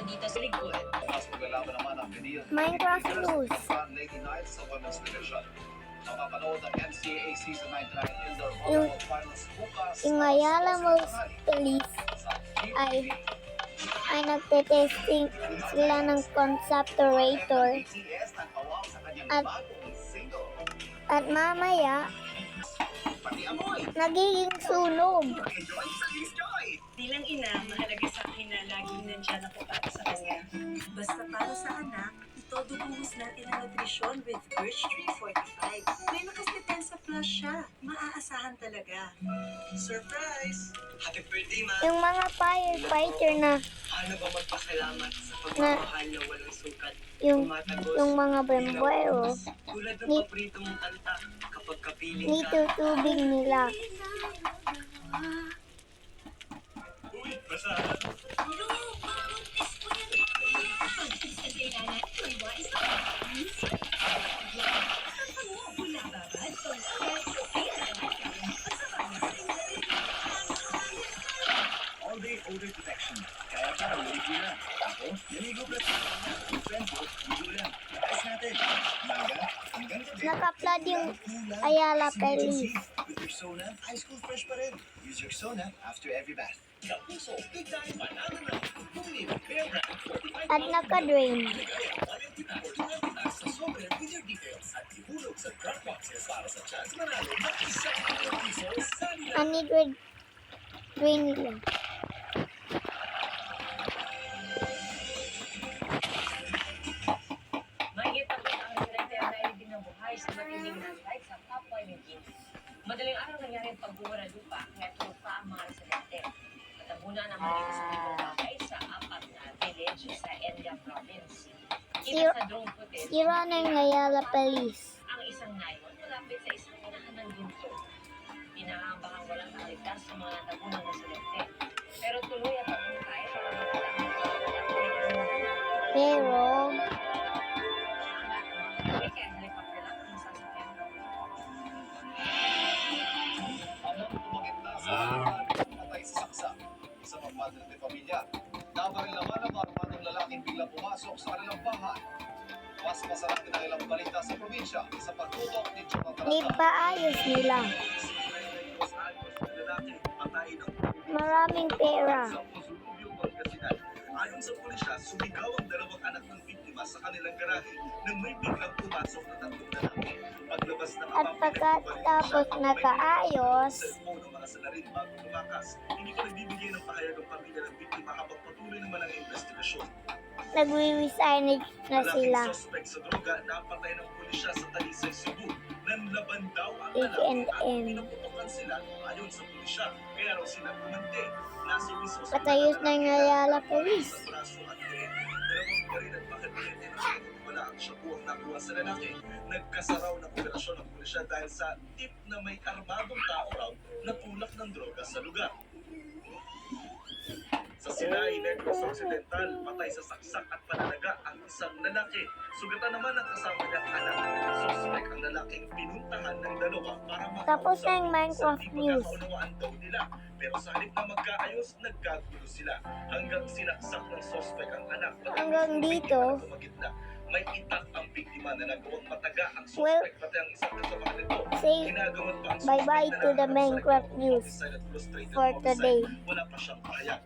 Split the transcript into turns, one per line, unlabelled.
dito sa likod.
Mas maglalaban naman ang Benil
Minecraft News.
Lady Knights sa Women's Division. Mapapanood ang NCAA Season 99 Indoor
Yung-
Volleyball Finals bukas.
Yung Ayala Police ay nagte-testing sila ng conceptorator at mamaya nagiging sunog.
Bilang ina, mahalaga sa akin na laging nandiyan ako para sa kanya. Basta para sa anak, ito dubuhos natin ang nutrisyon with Birch Tree 45. May makasdepensa plus siya. Maaasahan talaga. Surprise! Happy birthday, Ma!
Yung mga firefighter na
Paano ba magpasalamat sa pagmamahal na walang sukat?
yung mga bembero
Tulad ng
Ni-
paborito mong kanta kapag kapiling ka.
nitutubig nila.
Uy, basa!
All-day odor detection. Kaya para maligo na. Ako, naligo ka. Yung friend ko, ligo lang. Ayos natin. Manga, hanggang gabi.
Naka-flood yung Ayala Police.
With your Sona, ice cool fresh pa rin. Use your Sona after every bath. Kapuso, big time panalo na. Bumili, Bear Brand 45.
At naka-drain.
Sa sobre with your details at ihulog sa drop boxes para sa chance manalo ng ₱1,000 sa nila.
Anidred drain nila.
Mahigit ang direktor dahil binabuhay sa matinding landslide sa Papua New Guinea. Madaling araw nangyari ang pagbura lupa kaya tulog pa ang mga residente. Natabunan ang mga sa pitong bahay sa 4 na village sa Enga Province. Kita sa drone footage,
Sira na yung Ayala Police.
ang isang nayon malapit sa isang unahan ng ginto. Pinangambahang walang kaligtas sa mga natabunan na residente. Pero tuloy ang pagbuntay para magkakaroon
Pero
Alam mo kumagit na sa mga patay sa saksa. Sa mga madre de pamilya. Nabaril naman ang armadong lalaking biglang pumasok sa kanilang bahay. Mas masarap din ang ilang balita sa probinsya sa pagtutok ni Jonathan.
ipaayos nila. Maraming pera.
Sa Posurubio, Pangasinan. Ayon sa pulisya, sumigaw ang dalawang anak ng biktima sa kanilang garahe nang may biglang pumasok na tatlong lalaki. Paglabas ng
At pagkatapos nakaayos,
cellphone ng mga salarin bago tumakas. Hindi pa nagbibigay ng pahayag ang pamilya ng biktima habang patuloy naman ang investigasyon.
nagwi-resignage na sila.
Malaking suspect sa droga napatay ng pulisya sa Talisay, Cebu. Nanlaban daw ang
H&M.
lalaki at pinaputokan sila ayon sa pulisya. Kaya raw sila kumante. Nasa wisos
Patayos na yung Ayala Police.
sa braso at leeg. Dalawang baril at bakit-bakit na wala ang shabu ang nakuha sa lalaki. Nagkasaraw ng operasyon ng pulisya dahil sa tip na may armadong tao raw na tulak ng droga sa lugar. Sa Sinai, Negros Occidental, patay sa saksak at panalaga ang isang lalaki. Sugatan naman ang kasama niyang anak. Suspect ang lalaking pinuntahan ng dalawa para
Tapos na yung Minecraft News.
Pagkakaunawaan daw nila. Pero sa halip na magkaayos, nagkagulo sila. Hanggang sinaksak ng suspect ang anak.
Hanggang dito.
Na may itak ang biktima na nagawang mataga ang
Well,
suspect pati ang isang kasama nito.
say
Ginagamot pa ang
bye-bye
suspect na
to the
nanaharap sa
Minecraft
likod ng
news
homicide at frustrated
for
homicide.
today.
Wala pa siyang pahayag.